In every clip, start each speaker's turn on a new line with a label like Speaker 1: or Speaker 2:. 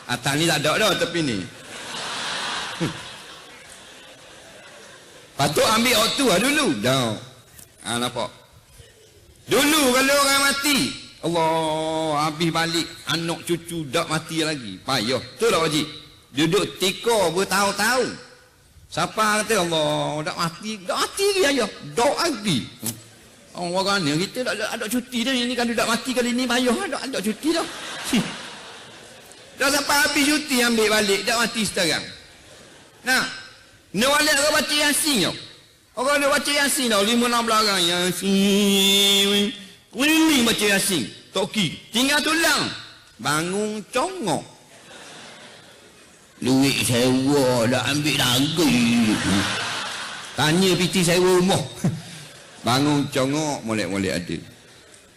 Speaker 1: Atas ni tak ada dah tepi ni. Patut ambil waktu lah dulu. Dah. Nampak? Dulu kalau orang mati, Allah, habis balik anak cucu dak mati lagi. Payah. Betul tak wajib? Duduk tika bertahun-tahun. Siapa kata Allah, dak mati lagi ayah. Dak lagi. Orang ni kita ada cuti dah ni, kalau dak mati kali ni payah ada cuti dah. Dah sampai habis cuti ambil balik, dak mati sekarang. Nah, balik orang baca Yasin tau. Orang nak baca Yasin tau, 5-6 orang Yasin. Keliling baca Yasin. Toki, tinggal tulang. Bangun congok. Duit sewa dah ambil lagi. Tanya piti sewa rumah. Bangun congok, molek-molek ada.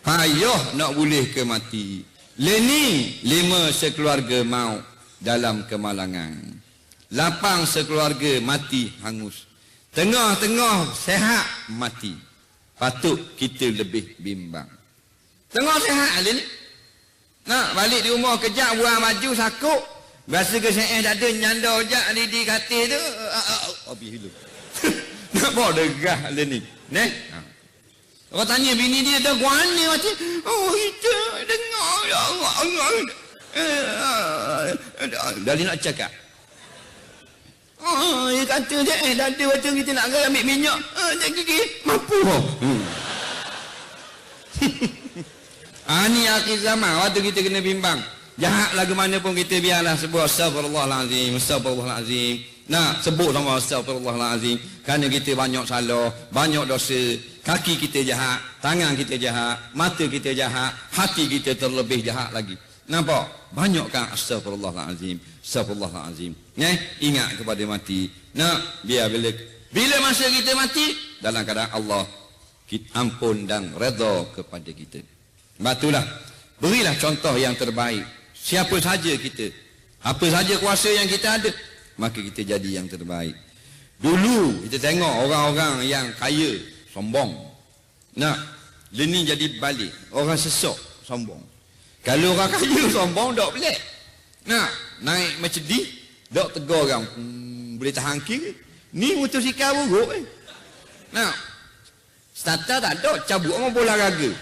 Speaker 1: Payah nak boleh ke mati. Lening 5 sekeluarga maut dalam kemalangan. Lapang sekeluarga mati hangus. Tengah-tengah sehat mati. Patut kita lebih bimbang. Tengah sehat ni. Nak balik di rumah kejap buang baju sakuk. Biasa ke saya dah ada nyanda ojak di katil tu. Habis hidup. Nampak degah ni. Neh. Orang tanya bini dia dah guana macam. Oh itu dengar. Dah dia nak cakap. Dia kata dia dah ada waktu kita nak ambil minyak. Dia gigi mampu. Ni akhir zaman. Waktu kita kena bimbang. Jahat lagu mana pun kita biarlah sebut astagfirullahalazim, astagfirullahalazim. Nah, sebut sama astagfirullahalazim. Kerana kita banyak salah, banyak dosa. Kaki kita jahat, tangan kita jahat, mata kita jahat, hati kita terlebih jahat lagi. Nampak? Banyakkan astagfirullahalazim, astagfirullahalazim. Ingat kepada mati. Nah, biar bila masa kita mati dalam keadaan Allah ampun dan redha kepada kita. Batulah. Berilah contoh yang terbaik. Siapa saja kita, apa saja kuasa yang kita ada, maka kita jadi yang terbaik. Dulu kita tengok orang-orang yang kaya sombong. Nah, ini jadi balik. Orang sesok sombong. Kalau orang kaya sombong tak pelik. Nah, naik Mercedes tak tegur orang. Boleh tahan kiri. Ni motosikal buruk Nah, starter tak ada, cabut orang bola raga.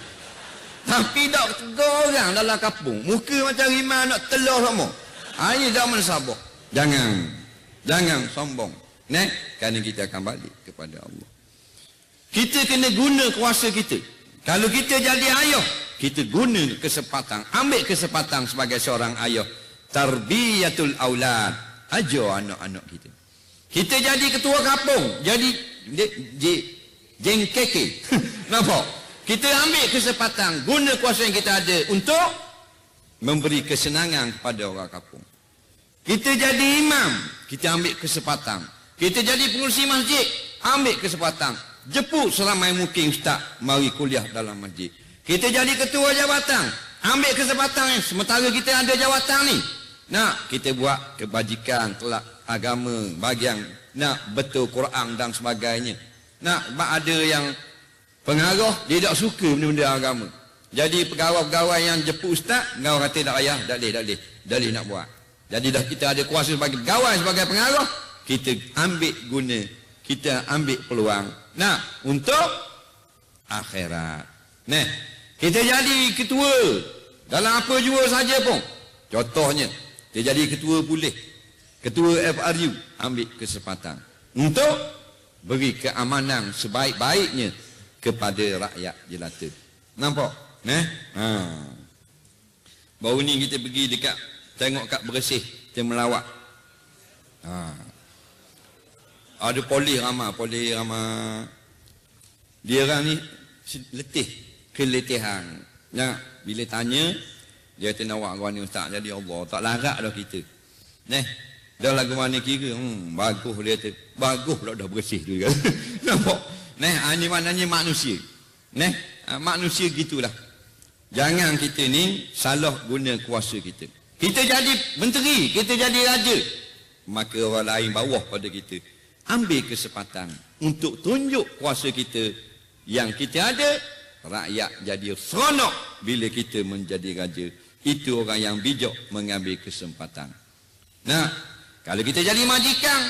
Speaker 1: Tapi tak tegur orang dalam kampung. Muka macam rimau nak telur sama. Ini zaman sabar. Jangan sombong. Kerana kita akan balik kepada Allah. Kita kena guna kuasa kita. Kalau kita jadi ayah, kita guna kesempatan. Ambil kesempatan sebagai seorang ayah. Tarbiyatul aulad. Ajar anak-anak kita. Kita jadi ketua kampung. Jadi jengkeke. Nampak? Kita ambil kesempatan, guna kuasa yang kita ada untuk memberi kesenangan kepada orang kampung. Kita jadi imam, kita ambil kesempatan. Kita jadi pengurusi masjid, ambil kesempatan. Jemput seramai mungkin ustaz mari kuliah dalam masjid. Kita jadi ketua jabatan, ambil kesempatan sementara kita ada jawatan ni. Nak kita buat kebajikan, kelak agama, bagian nak betul Quran dan sebagainya. Nak ada yang pengaruh, dia tak suka benda-benda agama. Jadi pegawai-pegawai yang jemput ustaz, pegawai kata tak payah, tak boleh nak buat. Jadi dah kita ada kuasa sebagai pegawai, sebagai pengaruh, kita ambil guna, kita ambil peluang. Nah, untuk akhirat. Nah, kita jadi ketua dalam apa jua saja pun. Contohnya, kita jadi ketua pulih, ketua FRU, ambil kesempatan untuk beri keamanan sebaik-baiknya kepada rakyat jelata. Nampak? Baru ni kita pergi dekat tengok kat Bersih, kita melawat. Ada polis ramai. Dia orang ni keletihan. Bila tanya, dia kata nak buat ni ustaz, jadi Allah tak larat dah kita. Dah lagu mana kira, bagus dia kata. Bagus pula dah bersih tu. Nampak? Ini maknanya manusia. Manusia gitulah. Jangan kita ni salah guna kuasa kita. Kita jadi menteri, kita jadi raja, maka orang lain bawah pada kita. Ambil kesempatan untuk tunjuk kuasa kita yang kita ada. Rakyat jadi seronok bila kita menjadi raja. Itu orang yang bijak mengambil kesempatan. Nah, kalau kita jadi majikan,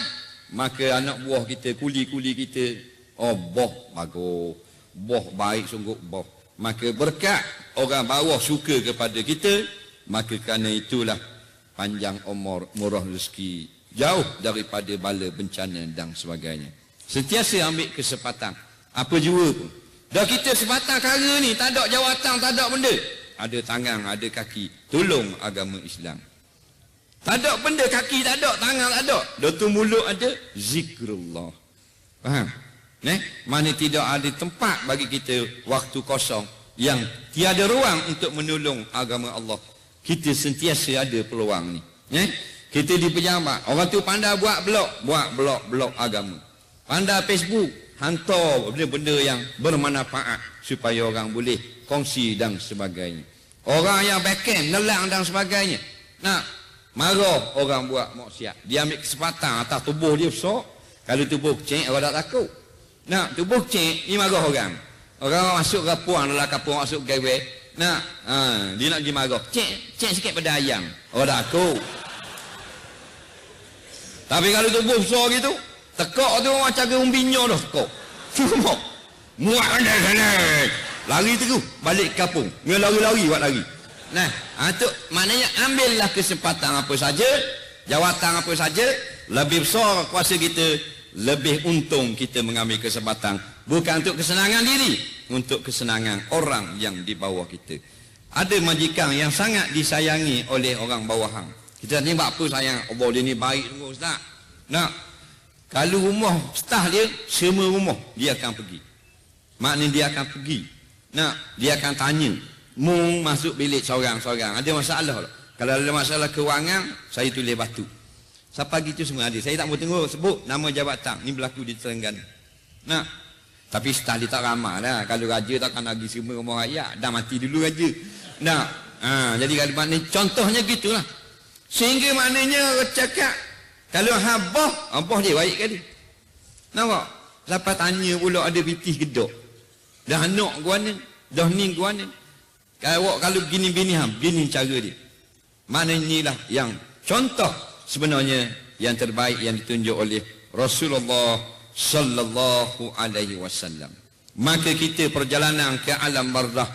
Speaker 1: maka anak buah kita, kuli-kuli kita, oh boh bagus, boh baik sungguh boh. Maka berkat orang bawah suka kepada kita, maka kerana itulah panjang umur, murah rezeki, jauh daripada bala bencana dan sebagainya. Sentiasa ambil kesempatan, apa jua pun. Dah kita sebatang kara ni, tak ada jawatan, tak ada benda. Ada tangan, ada kaki, tolong agama Islam. Tak ada benda, kaki tak ada, tangan tak ada. Dah tu mulut ada, zikrullah. Faham? Mana tidak ada tempat bagi kita waktu kosong yang tiada ruang untuk menolong agama Allah. Kita sentiasa ada peluang ni. Kita di pejabat, orang tu pandai buat blog agama. Pandai Facebook, hantar benda-benda yang bermanfaat supaya orang boleh kongsi dan sebagainya. Orang yang backend, nelang dan sebagainya. Nak marah orang buat maksiat. Dia ambil kesempatan atas tubuh dia besar. Kalau tubuh kecil, orang tak takut. Nak tubuh kecil, ni marah orang. Orang masuk kapuang, dalam kapuang masuk gawe. Nak, dia nak pergi marah. Cek sikit pada ayam. Orang takut. Tapi kalau tubuh besar gitu, tekak tu macam ke umbinya dah tekak. Cuma muat anda sana. Lari terus balik kampung. Dia lari-lari buat lari. Nah, tu maknanya ambillah kesempatan apa saja, jawatan apa saja, lebih besar kuasa kita, lebih untung kita mengambil kesempatan. Bukan untuk kesenangan diri, untuk kesenangan orang yang di bawah kita. Ada majikan yang sangat disayangi oleh orang bawahan. Kita ni buat apa sayang? Allah dia ni baik tunggu ustaz. Nah, kalau rumah staf dia, semua rumah dia akan pergi. Maknanya dia akan pergi. Nah, dia akan tanya. Mung masuk bilik seorang-seorang. Ada masalah tak? Kalau ada masalah kewangan, saya tulis batu. Siapa gitu semua ada. Saya tak mau tengok sebut nama jabatan. Ni berlaku di Terengganu. Nah, tapi staf dia tak ramah lah. Kalau raja takkan lagi semua rumah rakyat. Dah mati dulu raja. Nah, jadi kalau maknanya contohnya gitulah. Sehingga maknanya cakap, kalau habah dia baik kali. Nampak? Lepas tanya pula ada pitih gedok. Dah anak gua ni, dah ni gua ni. Kalau begini-begini begini cara dia. Maknanya inilah yang contoh sebenarnya yang terbaik yang ditunjuk oleh Rasulullah sallallahu alaihi wasallam. Maka kita perjalanan ke alam barzakh.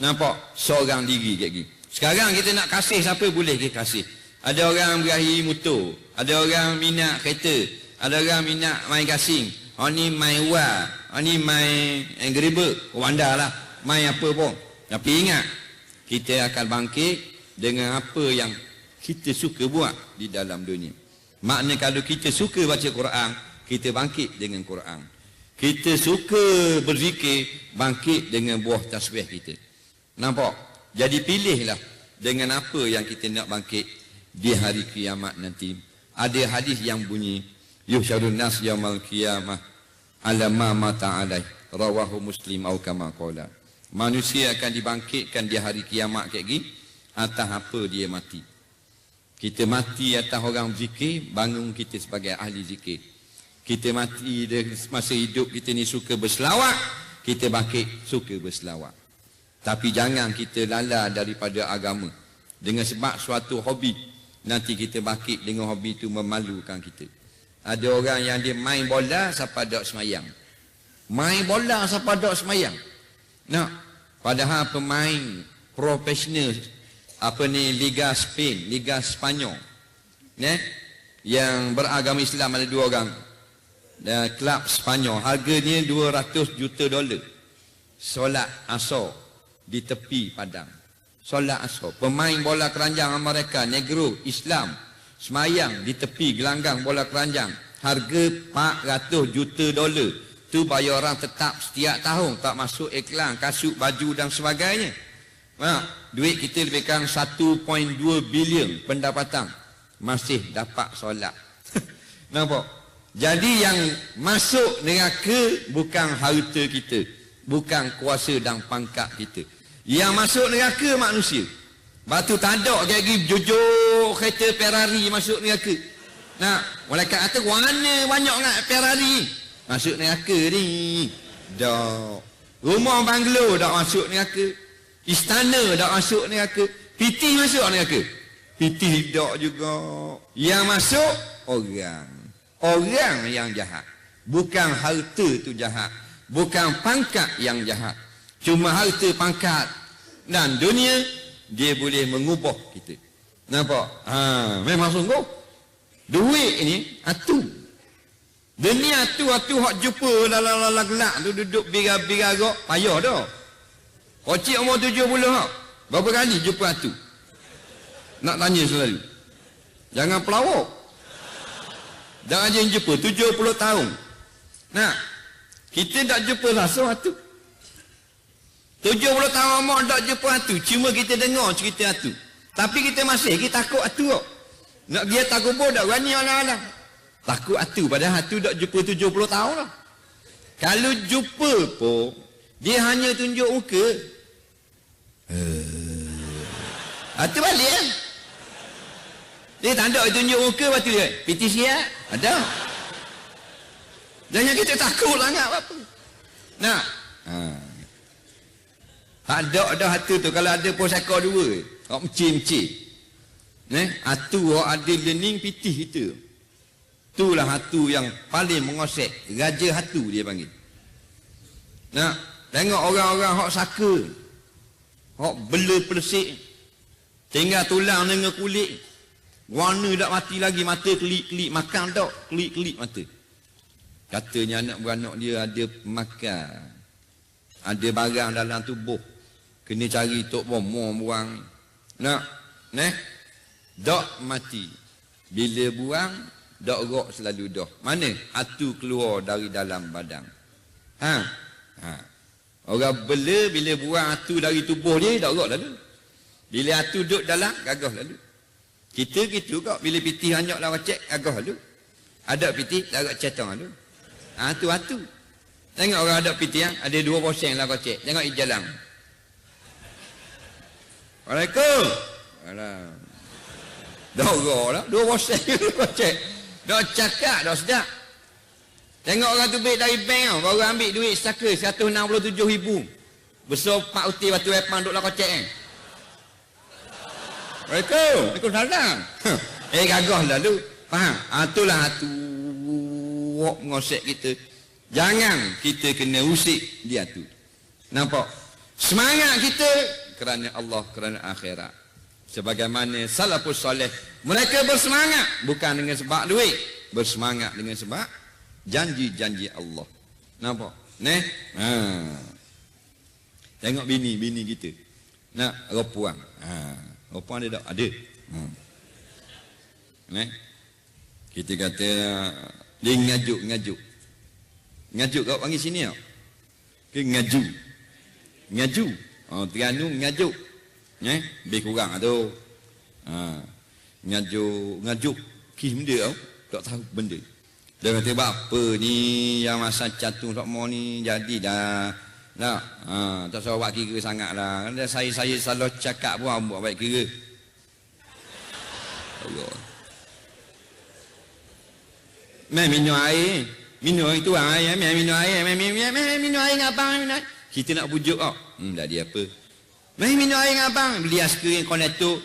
Speaker 1: Nampak? Seorang diri kayak gini. Sekarang kita nak kasih siapa boleh kita kasih. Ada orang berahi motor, ada orang minat kereta, ada orang minat main gasing. Orang ni main wah, orang ni main geribek, wanda lah, main apa pun. Tapi ingat, kita akan bangkit dengan apa yang kita suka buat di dalam dunia. Maknanya kalau kita suka baca Quran, kita bangkit dengan Quran. Kita suka berzikir, bangkit dengan buah tasbih kita. Nampak? Jadi pilihlah dengan apa yang kita nak bangkit di hari kiamat nanti. Ada hadis yang bunyi, yuhsyarun nas yaumal qiyamah ala ma mata alaih, rawahu Muslim atau kama qala. Manusia akan dibangkitkan di hari kiamat kayak gini atas apa dia mati. Kita mati atas orang zikir, bangun kita sebagai ahli zikir. Kita mati masa hidup kita ni suka berselawat, kita bangkit suka berselawat. Tapi jangan kita lala daripada agama dengan sebab suatu hobi. Nanti kita bangkit dengan hobi itu memalukan kita. Ada orang yang dia main bola siapa dak semayang. Main bola siapa dak semayang. Nah, padahal pemain profesional apa ni Liga Spain, Liga Spanyol. Yang beragama Islam ada 2 orang. Dan klub Spanyol harganya $200 juta. Solat asar di tepi padang. Solat asar. Pemain bola keranjang mereka, negro, Islam, semayang di tepi gelanggang bola keranjang. Harga $400 juta. Tu bayar orang tetap setiap tahun. Tak masuk iklan, kasut, baju dan sebagainya. Duit kita lebih kurang 1.2 bilion pendapatan. Masih dapat solat. Nampak? Jadi yang masuk neraka bukan harta kita. Bukan kuasa dan pangkat kita. Yang masuk neraka manusia. Batu tak ada kayak gini jujur kereta Ferrari masuk neraka. Nah, malaikat kata mana banyak nak Ferrari masuk neraka ni. Dak. Rumah banglo dak masuk neraka. Istana dak masuk neraka. Pitih masuk neraka. Pitih tak juga. Yang masuk orang. Orang yang jahat. Bukan harta tu jahat. Bukan pangkat yang jahat. Cuma harta, pangkat dan dunia, dia boleh mengubah kita. Nampak? Memang sungguh. Duit ni atu. Dunia tu atu hak jumpa dalam gelak tu duduk bira-bira payah dah. Kocik umur 70 hak. Berapa kali jumpa atu? Nak tanya selalu. Jangan pelawak. Jangan je jumpa 70 tahun. Nah, kita tak jumpa langsung atu. 70 tahun umur tak jumpa atu. Cuma kita dengar cerita atu. Tapi kita masih, kita takut atu kok. Nak dia tak kubur tak berani orang-orang. Takut atu, padahal atu tak jumpa 70 tahun lah. Kalau jumpa pun, dia hanya tunjuk muka. Atu balik kan? Dia tak ada tunjuk muka, lepas tu dia, piti siap? Ada. Jangan kita takut sangat apa. Nah, tak ada dah atu tu. Kalau ada pun sakar dua. Orang mencim-cim. Atu orang ada learning pitih kita. Itulah hatu yang paling mengosek. Raja hatu dia panggil. Nah, tengok orang-orang hok saka. Hok bela persik. Tinggal tulang dengan kulit. Warna tak mati lagi. Mata kelip-kelip. Makan tak. Kelip-kelip mata. Katanya anak beranak dia ada makan. Ada barang dalam tubuh. Kena cari tok bomor buang. Nah, dak mati. Bila buang, dak rok selalu dah. Mana? Hatu keluar dari dalam badan. Orang bela bila buang hatu dari tubuh dia, dak rok lalu. Bila hatu duduk dalam, gagah lalu. Kita gitu kok. Bila pitih hanyak lah cek, gagah lalu. Ada pitih, darat cetang lalu. Hatu-hatu. Tengok orang ada pitih, ada 2% lah cek. Tengok jalan. Waalaikumsalam. Alah. Dah orang lah. 2% cek. Dah cakap, dah sedap. Tengok orang tu baik dari bank. Baru ambil duit saka 167,000. Besar 4 uti batu epan duduk lah kocek kan. Waalaikumsalam. Gagah lalu. Faham? Itulah hatu ngosek kita. Jangan kita kena usik dia tu. Nampak? Semangat kita kerana Allah, kerana akhirat. Sebagaimana salafus soleh, mereka bersemangat bukan dengan sebab duit, bersemangat dengan sebab janji-janji Allah. Nampak? Tengok bini kita. Nak ropuang. Ropuang dia tak ada. Kita kata dia ngajuk. Ngajuk kau panggil sini tak? Ke ngaju. Terengganu ngajuk. Lebih kurang tu. Ngajuk. Kis benda tau. Tak tahu benda. Dia kata apa ni yang masa catung tak mau ni jadi dah. Tak usah buat kira sangat lah. Saya selalu cakap pun buat baik kira. Allah. Minum air. Minum air tu air. Minum air. Minum air ngabang. Kita nak pujuk kau. Dah dia apa. Minum air ngabang. Beli askrim konektor.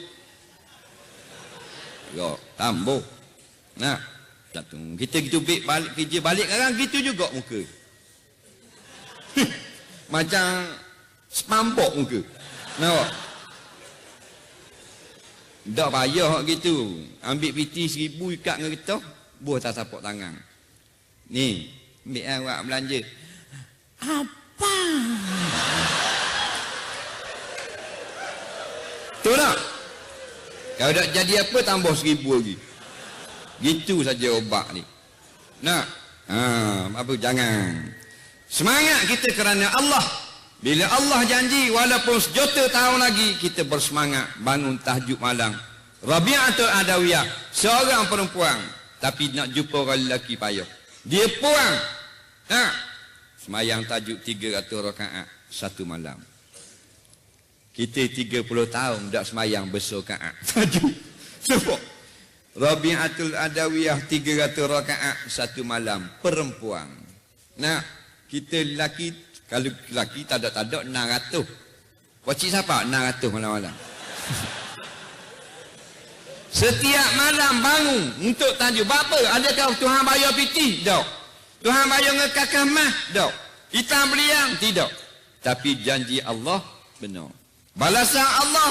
Speaker 1: Tambah. Kita gitu balik kerja balik sekarang gitu juga muka. Macam spambok muka. Nampak? Tak payah gitu. Ambil piti 1,000 ikat dengan kita, buah tak tapak tangan. Ni, ambil awak belanja. Apa? Tu tak? Kalau tak jadi apa, tambah 1,000 lagi. Gitu saja obat ni. Apa jangan. Semangat kita kerana Allah. Bila Allah janji walaupun sejuta tahun lagi kita bersemangat bangun tahajud malam. Rabi'atul Adawiyah, seorang perempuan tapi nak jumpa orang lelaki payah. Dia puang. Semayang tahajud 300 rakaat satu malam. Kita 30 tahun tak semayang bersokaat tahajud. Sebab Rabi'atul Adawiyah 300 rakaat satu malam perempuan. Kita lelaki, kalau lelaki tak ada 600. Wacik siapa 600 malam-malam. Setiap malam bangun untuk tahajud. Apa? Adakah Tuhan bayar piti? Tak. Tuhan bayar ngekakah mah? Tak. Hitam beliang? Tidak. Tapi janji Allah benar. Balasan Allah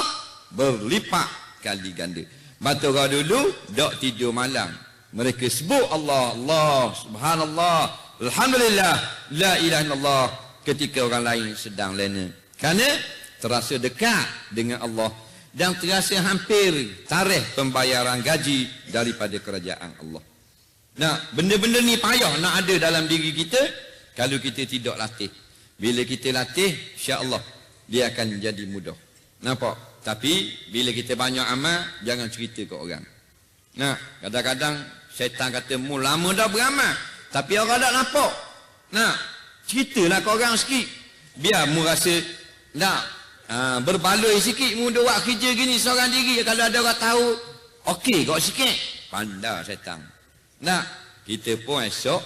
Speaker 1: berlipat kali ganda. Batu kau dulu tak tidur malam. Mereka sebut Allah, Allah, subhanallah, alhamdulillah, la ilaha illallah ketika orang lain sedang lena. Kerana terasa dekat dengan Allah dan terasa hampir tarikh pembayaran gaji daripada kerajaan Allah. Nah, benda-benda ni payah nak ada dalam diri kita kalau kita tidak latih. Bila kita latih, insya-Allah dia akan jadi mudah. Nampak? Tapi bila kita banyak amal, jangan cerita ke orang. Nah, kadang-kadang syaitan kata, mu lama dah beramal, tapi orang tak nampak. Nah, ceritalah ke orang sikit. Biar mu rasa nak berbaloi sikit, mu dah buat kerja gini seorang diri. Kalau ada orang tahu, okey kau sikit. Pandai syaitan. Nah, kita pun esok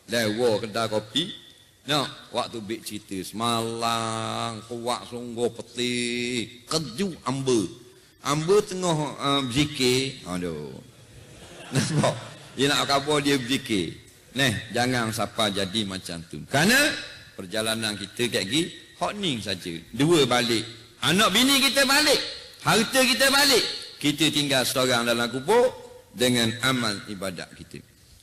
Speaker 1: lewa kedai kopi. Nah, waktu bik cerita semalam kuat sungguh peti keju amba tengah berzikir. Aduh. Nampak? Dia nak khabar dia berzikir. Jangan siapa jadi macam tu. Kerana perjalanan kita kat gi hok ning saja. Dua balik. Anak bini kita balik. Harta kita balik. Kita tinggal seorang dalam kubur dengan amal ibadat kita.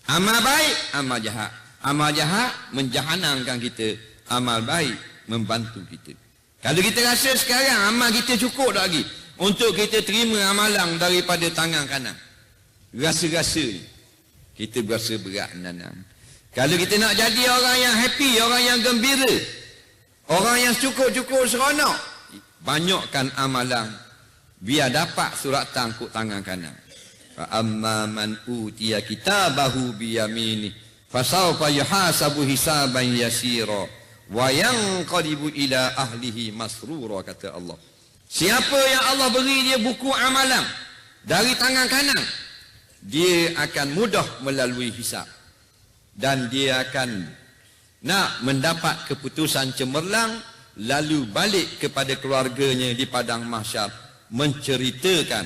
Speaker 1: Amal baik, amal jahat. Amal jahat menjahanamkan kita. Amal baik membantu kita. Kalau kita rasa sekarang amal kita cukup tak lagi untuk kita terima amalan daripada tangan kanan, rasa-rasa kita berasa berat nanam. Kalau kita nak jadi orang yang happy, orang yang gembira, orang yang cukup-cukup seronok, banyakkan amalan biar dapat suratan kut tangan kanan. Fa amma man utiya kitabahu biyamini fasawfa yuhasabu hisaban yasira wa yanqalibu ila ahlihi masrura, kata Allah. Siapa yang Allah beri dia buku amalan dari tangan kanan, dia akan mudah melalui hisab dan dia akan nak mendapat keputusan cemerlang, lalu balik kepada keluarganya di padang mahsyar menceritakan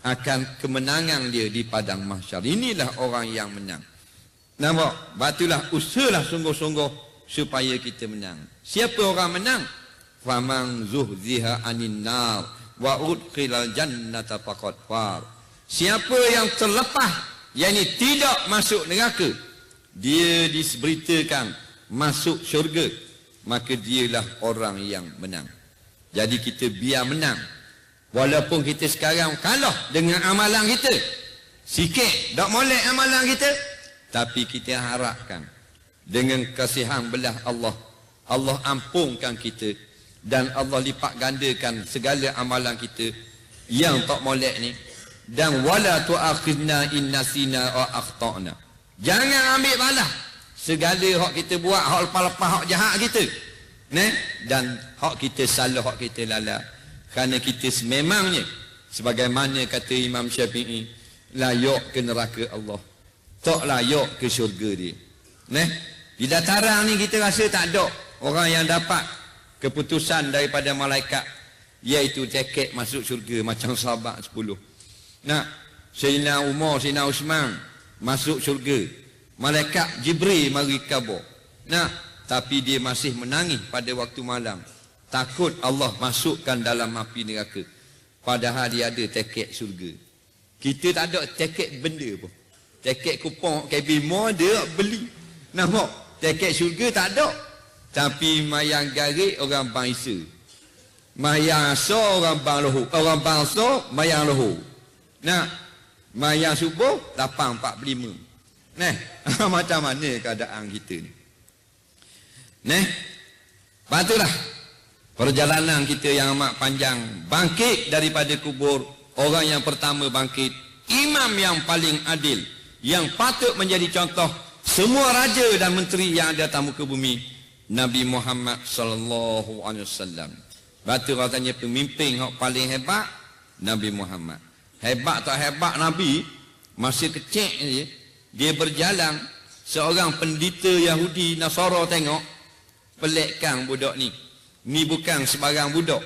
Speaker 1: akan kemenangan dia di padang mahsyar. Inilah orang yang menang. Nampak? Batulah usahalah sungguh-sungguh supaya kita menang. Siapa orang menang? Faman zuhziha anin nar wa udkhilal jannata faqad far. Siapa yang terlepas, yakni tidak masuk neraka, dia diberitakan masuk syurga, maka dialah orang yang menang. Jadi kita biar menang. Walaupun kita sekarang kalah dengan amalan kita, sikit tak molek amalan kita, tapi kita harapkan dengan kasihan belah Allah, Allah ampunkan kita dan Allah lipat gandakan segala amalan kita yang tak molek ni. Dan wala tu'akhidna in nasina wa akhtana. Jangan ambil balas segala hak kita buat, hak lepas-lepas hak jahat kita. Dan hak kita salah, hak kita lalai. Kerana kita sememangnya, sebagaimana kata Imam Syafi'i, layak ke neraka Allah, tak layak ke syurga dia. Di dataran ni kita rasa tak ada orang yang dapat keputusan daripada malaikat, iaitu tiket masuk syurga macam sahabat 10. Sayyidina Umar, Sayyidina Uthman masuk syurga, malaikat Jibril mari khabar. Tapi dia masih menangis pada waktu malam, takut Allah masukkan dalam api neraka, padahal dia ada tiket syurga. Kita tak ada tiket benda pun. Tiket kupon KB Mall dia beli. Nampak? Tiket syurga tak ada. Tapi mayang garik orang bangsa, mayang so orang bang lohor, orang bangsa mayang lohor. Mayang subuh 8.45. Macam mana keadaan kita ni? Patutlah perjalanan kita yang amat panjang, bangkit daripada kubur. Orang yang pertama bangkit, imam yang paling adil, yang patut menjadi contoh semua raja dan menteri yang ada atas muka bumi, Nabi Muhammad sallallahu alaihi wasallam. Batu katanya pemimpin yang paling hebat Nabi Muhammad. Hebat tak hebat Nabi, masih kecil je dia berjalan, seorang pendeta Yahudi Nasara tengok, pelikkan budak ni. Ni bukan sebarang budak.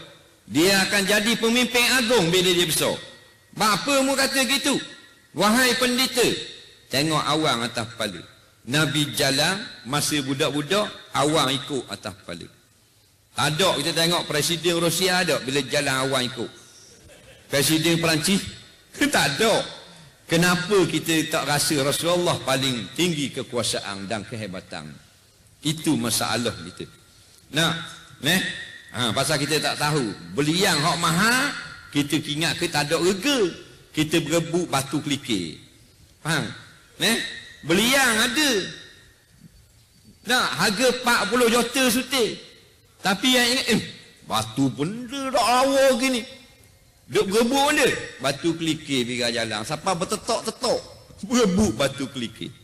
Speaker 1: Dia akan jadi pemimpin agung bila dia besar. Bapa mu kata gitu. Wahai pendeta, tengok awang atas kepala. Nabi jalan masa budak-budak, awang ikut atas kepala. Ada kita tengok presiden Rusia ada bila jalan awang ikut. Presiden Perancis tak ada. Kenapa kita tak rasa Rasulullah paling tinggi kekuasaan dan kehebatan? Itu masalah kita. Pasal kita tak tahu. Beliang hak mahal, kita ingat ke tak ada rega. Kita berebut batu kelikir. Faham? Beliang ada. Harga 40 juta sutik. Tapi yang ingat, batu benda tak lawa gini. Duk berebut benda. Batu kelikir biar jalan. Siapa bertetok-tetok. Berebut batu kelikir.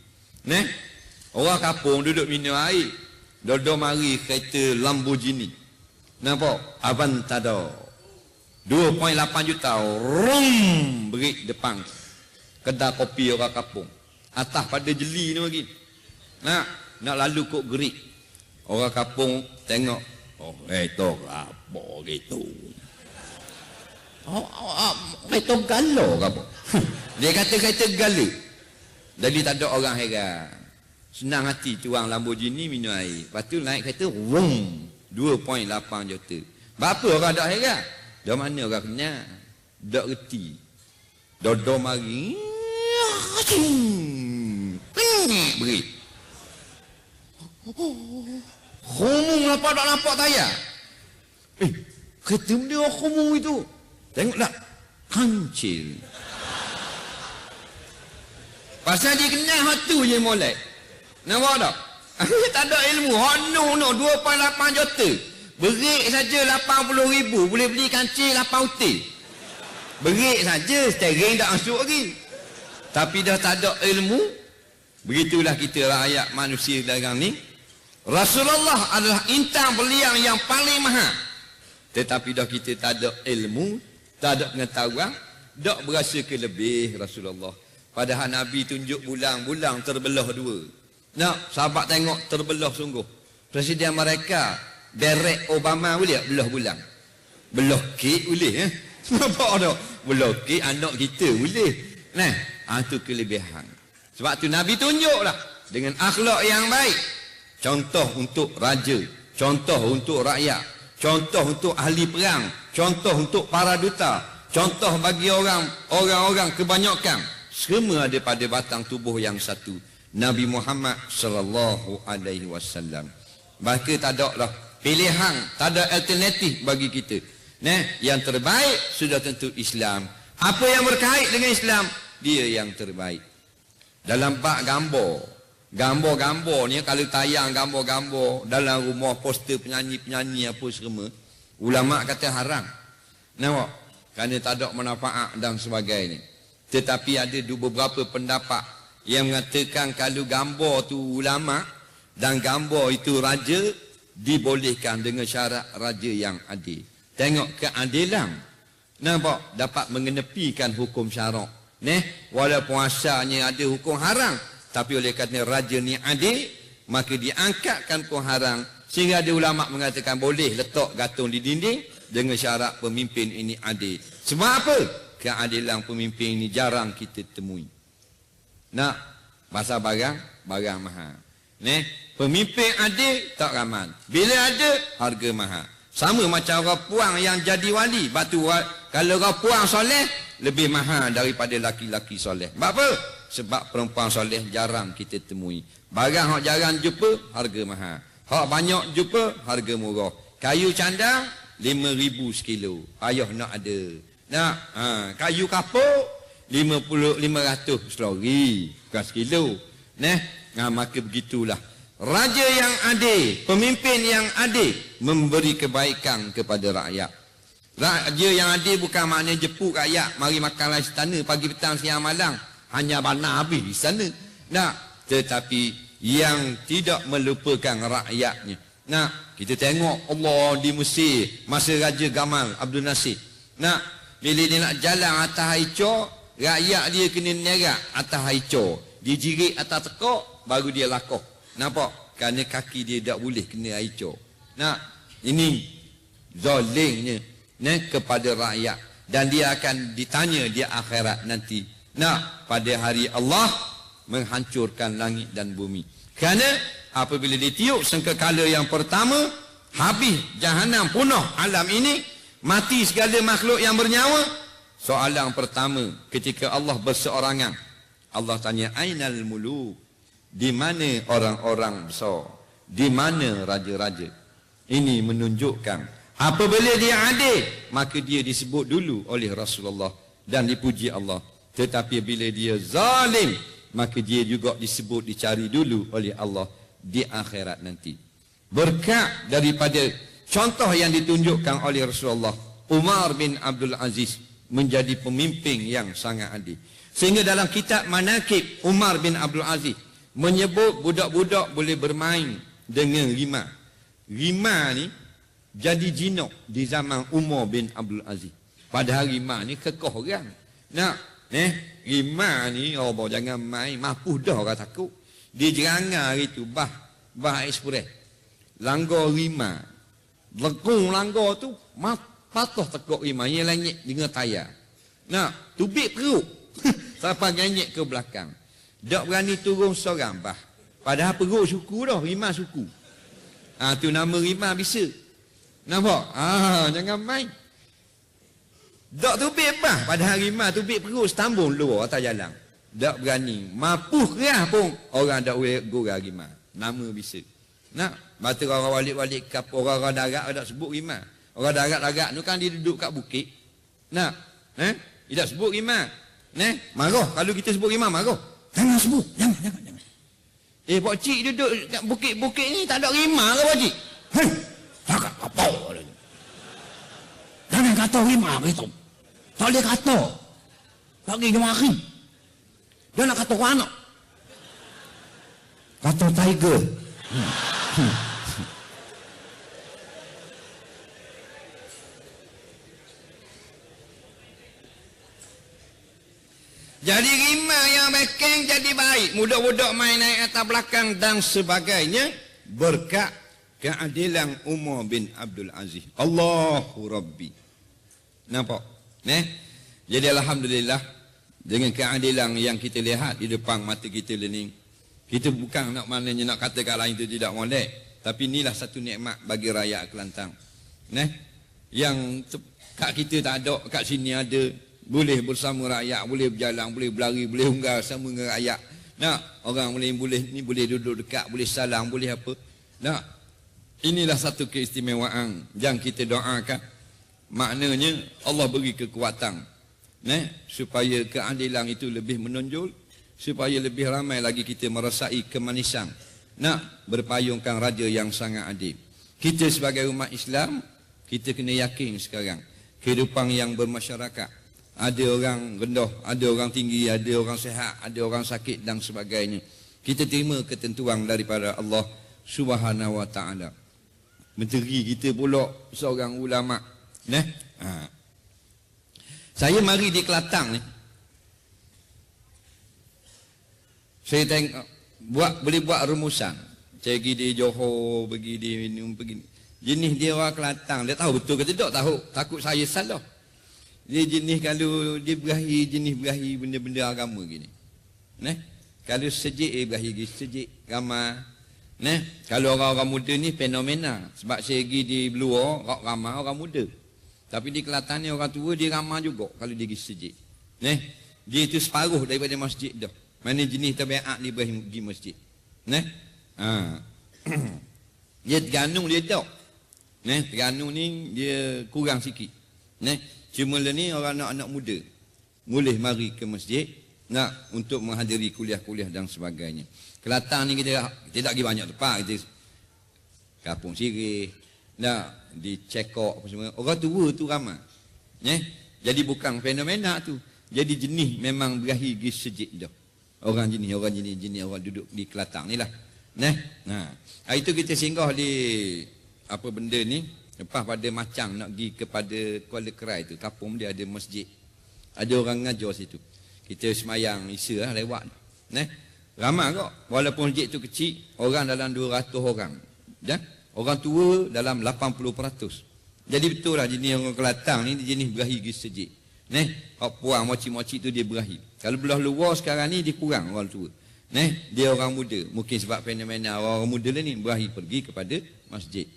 Speaker 1: Orang kampung duduk minum air. Dodo mari kereta Lamborghini. Nampak? Aventador. 2.8 juta. Rum. Berik depan. Kedai kopi orang kampung. Atas pada jeli ni lagi. Nak lalu kok gerik. Orang kampung tengok. Itu apa gitu. Itu galau ke apa? Dia kata galau. Jadi tak ada orang heran. Senang hati tuang Lamborghini minum air. Lepas tu naik kereta. Rum. 2.8 juta. Berapa orang tak heran? Dah mana orang kenal? Tak reti. Dodo mari. Beri. Khumung nampak tak nampak tayar? Kereta dia khumung itu. Tengok tak? Kancil. Pasal dia kenal hatu je molek. Nampak tak? Tak ada ilmu. No, 2.8 juta. Berik saja 80,000. Boleh beli kancil 8 util. Berik saja. Steering tak masuk lagi. Tapi dah tak ada ilmu. Begitulah kita rakyat manusia dagang ni. Rasulullah adalah intan beliang yang paling mahal. Tetapi dah kita tak ada ilmu, tak ada pengetahuan, tak berasa kelebih Rasulullah. Padahal Nabi tunjuk bulang-bulang terbelah dua. Sahabat tengok terbelah sungguh. Presiden mereka Barack Obama boleh belah bulang. Belah kek boleh. Nampak tak? Belah kek anak kita boleh. Itu kelebihan. Sebab tu Nabi tunjuklah dengan akhlak yang baik. Contoh untuk raja, contoh untuk rakyat, contoh untuk ahli perang, contoh untuk para duta, contoh bagi orang-orang kebanyakan. Semua ada pada batang tubuh yang satu. Nabi Muhammad sallallahu alaihi wasallam. Bahkan tak ada lah pilihan, tak ada alternatif bagi kita. Yang terbaik sudah tentu Islam. Apa yang berkait dengan Islam, dia yang terbaik. Dalam bab gambar ni kalau tayang gambar-gambar dalam rumah poster penyanyi-penyanyi apa semua, ulama kata haram. Nampak? Kerana tak ada manfaat dan sebagainya. Tetapi ada beberapa pendapat yang mengatakan kalau gambar tu ulama dan gambar itu raja, dibolehkan dengan syarat raja yang adil. Tengok keadilan. Nampak? Dapat mengenepikan hukum syarak. Walaupun asalnya ada hukum haram, tapi oleh kerana raja ni adil, maka diangkatkan hukum haram. Sehingga ada ulama mengatakan boleh letak gantung di dinding dengan syarat pemimpin ini adil. Sebab apa? Keadilan pemimpin ini jarang kita temui. Pasal barang mahal. Pemimpin adil tak ramai. Bila ada, harga mahal. Sama macam orang puang yang jadi wali. Batu kalau orang puang soleh, lebih mahal daripada laki-laki soleh. Sebab apa? Sebab perempuan soleh jarang kita temui. Barang hak jarang jumpa, harga mahal. Hak banyak jumpa, harga murah. Kayu candang, 5,000 sekilo. Payah nak ada. Kayu kapur, 500 selori. Bukan sekilo. Maka begitulah. Raja yang adil, pemimpin yang adil, memberi kebaikan kepada rakyat. Raja yang adil bukan maknanya jepuk rakyat, mari makanlah istana pagi petang siang malam, hanya bana habis di sana. Tetapi yang tidak melupakan rakyatnya. Kita tengok Allah di Mesir masa Raja Gamal Abdul Nasir. Bila dia nak jalan atas haicor, rakyat dia kena nerak atas haicor. Dia jirik atas tekak, baru dia lakoh. Nampak? Kerana kaki dia tak boleh kena haicor. Ini zalimnya kepada rakyat, dan dia akan ditanya di akhirat nanti. Pada hari Allah menghancurkan langit dan bumi. Kerana apabila ditiup sangkakala yang pertama, habis jahanam, punah alam ini, mati segala makhluk yang bernyawa. Soalan pertama ketika Allah berseorangan, Allah tanya, ainal muluk, di mana orang-orang besar, di mana raja-raja. Ini menunjukkan apabila dia adil, maka dia disebut dulu oleh Rasulullah dan dipuji Allah. Tetapi bila dia zalim, maka dia juga disebut, dicari dulu oleh Allah di akhirat nanti. Berkat daripada contoh yang ditunjukkan oleh Rasulullah, Umar bin Abdul Aziz menjadi pemimpin yang sangat adil. Sehingga dalam kitab Manaqib, Umar bin Abdul Aziz menyebut budak-budak boleh bermain dengan rimah. Rimah ni jadi jinak di zaman Umar bin Abdul Aziz. Padahal rimah ni kekeh orang. Rimah ni jangan main, mapuh dah orang takut. Di Jerangga itu bah ekspres. Langgar rimah. Lekung langgar tu patah tekuk rimah yang langit dengan tayar. Tubik perut. Sampai ganyek ke belakang. Tak berani turun seorang bah. Padahal perut suku dah, rimah suku. Tu nama rimah bisa. Nampak? Jangan main. Tak tubik bah. Padahal rimah tubik perut setambung luar atas jalan. Tak berani. Mapuh kerah pun orang tak boleh gurau rimah. Nama bisa. Batu orang balik-balik kapal, orang darat tak sebut rimah. Orang darat-darat tu kan dia duduk kat bukit. Dia tak sebut rimah. Marah. Kalau kita sebut rimah, marah. Jangan sebut. Jangan. Pak cik duduk kat bukit-bukit ni tak ada rimah ke Pak cik? Cakap kapal. Jangan kata rimah gitu. Tak boleh kata. Tak boleh jemari. Dia nak kata anak. Kata tiger. Jadi rimah yang bekeng jadi baik. Budak-budak main naik atas belakang dan sebagainya. Berkat keadilan Umar bin Abdul Aziz. Allahu Rabbi. Nampak? Jadi Alhamdulillah, dengan keadilan yang kita lihat di depan mata kita ni, kita bukan nak maknanya nak kata kat lain itu tidak molek. Tapi inilah satu nikmat bagi rakyat Kelantan. Yang kat kita tak ada, kat sini ada. Boleh bersama rakyat, boleh berjalan, boleh berlari, boleh unggal sama dengan rakyat. Orang boleh duduk dekat, boleh salam, boleh apa. Inilah satu keistimewaan yang kita doakan. Maknanya Allah beri kekuatan, supaya keadilan itu lebih menonjol, supaya lebih ramai lagi kita merasai kemanisan berpayungkan raja yang sangat adil. Kita sebagai umat Islam, kita kena yakin sekarang kehidupan yang bermasyarakat. Ada orang rendah, ada orang tinggi, ada orang sihat, ada orang sakit dan sebagainya. Kita terima ketentuan daripada Allah Subhanahu wa taala. Menteri kita pula seorang ulama. Saya mari di Kelantan ni. Saya tengok boleh buat rumusan. Saya pergi di Johor, pergi di minum, pergi. Jenis dia orang Kelantan, dia tahu betul ke tidak? Tahu. Takut saya salah. Dia jenis kalau dia jenis berahi benda-benda agama gini. Kalau sejik berahi sejik ramai. Kalau orang-orang muda ni fenomena. Sebab saya pergi di luar, ramai orang muda. Tapi di Kelantan ni orang tua dia ramai juga kalau dia pergi sejik. Dia itu separuh daripada masjid dah. Mana jenis tabiat dia pergi masjid. Dia Terengganu dia tak. Terengganu ni dia kurang sikit. Cuma ni orang anak-anak muda boleh mari ke masjid untuk menghadiri kuliah-kuliah dan sebagainya. Kelantan ni kita tak pergi banyak tempat. Kita Kampung Sirih, di Cekok apa semua. Orang tua tu ramai. Jadi bukan fenomena tu. Jadi jenis memang berahi pergi sejid dah. Orang jenis orang duduk di Kelantan ni lah. Hari tu kita singgah di apa benda ni. Lepas pada Macang nak pergi kepada Kuala Kerai tu, kampung dia ada masjid. Ada orang ngajar situ. Kita semayang Isya lah lewat. Ramai kok. Walaupun masjid tu kecil, orang dalam 200 orang. Orang tua dalam 80%. Jadi betul lah jenis orang Kelantan ni jenis berahi gesejik. Neh, hak puang moci-moci tu dia berahi. Kalau belah luar sekarang ni dia kurang orang tua. Neh, dia orang muda. Mungkin sebab fenomena orang muda ni berahi pergi kepada masjid.